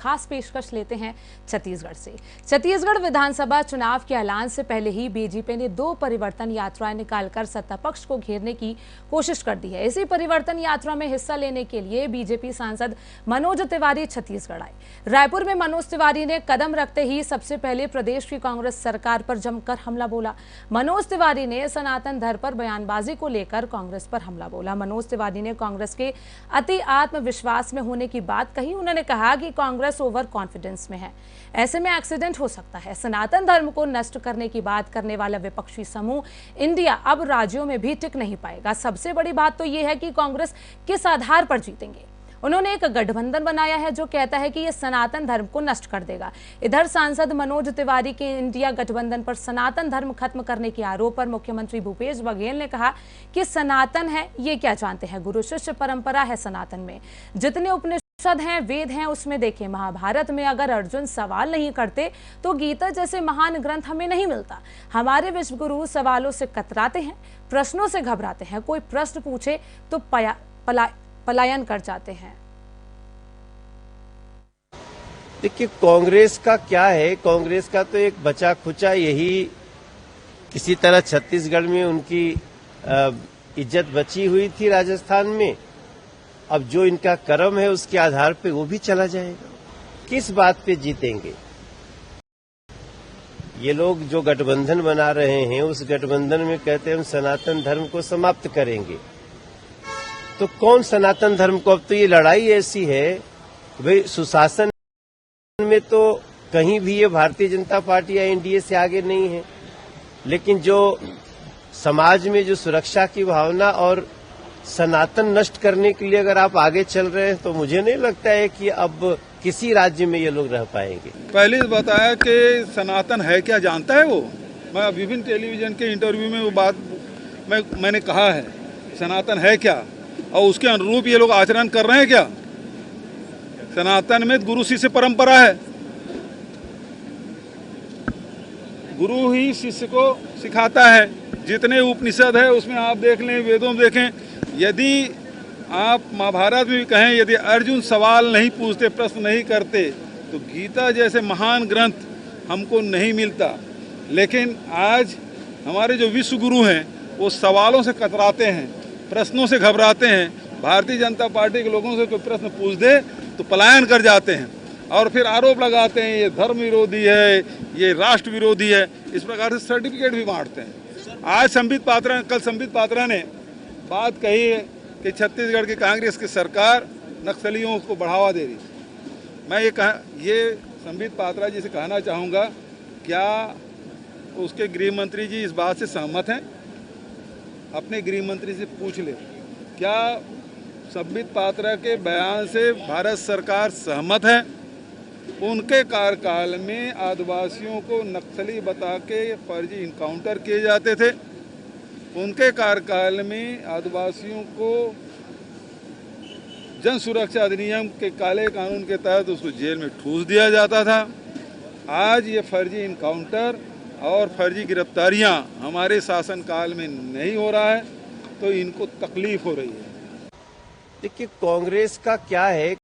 खास पेशकश लेते हैं छत्तीसगढ़ से। छत्तीसगढ़ विधानसभा चुनाव के ऐलान से पहले ही बीजेपी ने 2 परिवर्तन यात्राएं निकालकर सत्ता पक्ष को घेरने की कोशिश कर दी है। इसी परिवर्तन यात्रा में हिस्सा लेने के लिए बीजेपी सांसद मनोज तिवारी छत्तीसगढ़ आए। रायपुर में मनोज तिवारी ने कदम रखते ही सबसे पहले प्रदेश की कांग्रेस सरकार पर जमकर हमला बोला। मनोज तिवारी ने सनातन धर्म पर बयानबाजी को लेकर कांग्रेस पर हमला बोला। मनोज तिवारी ने कांग्रेस के अति आत्मविश्वास में होने की बात कही। उन्होंने कहा कि कांग्रेस ओवर कॉन्फिडेंस में है, ऐसे में एक्सीडेंट हो सकता है। सनातन धर्म को नष्ट करने की बात करने वाला विपक्षी समूह इंडिया अब राज्यों में भी टिक नहीं पाएगा। सबसे बड़ी बात तो यह है कि कांग्रेस किस आधार पर जीतेंगे। उन्होंने एक गठबंधन बनाया है जो कहता है कि यह सनातन धर्म को नष्ट कर देगा। इधर सांसद मनोज तिवारी के इंडिया गठबंधन पर सनातन धर्म खत्म करने के आरोप पर मुख्यमंत्री भूपेश बघेल ने कहा कि सनातन है ये क्या जानते हैं, गुरु शिष्य परंपरा है सनातन में। जितने उपनिषद हैं, वेद हैं, उसमें देखें महाभारत में अगर अर्जुन सवाल नहीं करते तो गीता जैसे महान ग्रंथ हमें नहीं मिलता। हमारे विश्वगुरु सवालों से कतराते हैं, प्रश्नों से घबराते हैं। कोई प्रश्न पूछे तो पलायन कर जाते हैं। देखिए, कांग्रेस का क्या है, कांग्रेस का तो एक बचा खुचा यही किसी तरह छत्तीसगढ़ में उनकी इज्जत बची हुई थी राजस्थान में। अब जो इनका कर्म है उसके आधार पे वो भी चला जाएगा। किस बात पे जीतेंगे? ये लोग जो गठबंधन बना रहे हैं उस गठबंधन में कहते हैं हम सनातन धर्म को समाप्त करेंगे। तो कौन सनातन धर्म को? अब तो ये लड़ाई ऐसी है, भाई सुशासन में तो कहीं भी ये भारतीय जनता पार्टी या एनडीए से आगे नहीं है, लेकिन जो समाज में जो सुरक्षा की भावना और सनातन नष्ट करने के लिए अगर आप आगे चल रहे हैं तो मुझे नहीं लगता है कि अब किसी राज्य में ये लोग रह पाएंगे। पहले बताया कि सनातन है क्या जानता है वो। मैं विभिन्न टेलीविजन के इंटरव्यू में वो बात मैंने कहा है, सनातन है क्या और उसके अनुरूप ये लोग आचरण कर रहे हैं क्या। सनातन में गुरु शिष्य परंपरा है, गुरु ही शिष्य को सिखाता है। जितने उपनिषद है उसमें आप देख लें, वेदों में देखें, यदि आप महाभारत में भी कहें यदि अर्जुन सवाल नहीं पूछते, प्रश्न नहीं करते तो गीता जैसे महान ग्रंथ हमको नहीं मिलता। लेकिन आज हमारे जो विश्व गुरु हैं वो सवालों से कतराते हैं, प्रश्नों से घबराते हैं। भारतीय जनता पार्टी के लोगों से कोई प्रश्न पूछ दे तो पलायन कर जाते हैं और फिर आरोप लगाते हैं ये धर्म विरोधी है, ये राष्ट्र विरोधी है। इस प्रकार से सर्टिफिकेट भी बांटते हैं। आज कल संबित पात्रा ने बात कही है कि छत्तीसगढ़ की कांग्रेस की सरकार नक्सलियों को बढ़ावा दे रही। मैं ये संबित पात्रा जी से कहना चाहूँगा, क्या उसके गृह मंत्री जी इस बात से सहमत हैं? अपने गृह मंत्री से पूछ ले, क्या संबित पात्रा के बयान से भारत सरकार सहमत है? उनके कार्यकाल में आदिवासियों को नक्सली बता के फर्जी इनकाउंटर किए जाते थे। उनके कार्यकाल में आदिवासियों को जन सुरक्षा अधिनियम के काले कानून के तहत उसको जेल में ठूस दिया जाता था। आज ये फर्जी इनकाउंटर और फर्जी गिरफ्तारियां हमारे शासनकाल में नहीं हो रहा है तो इनको तकलीफ हो रही है। देखिए, कांग्रेस का क्या है,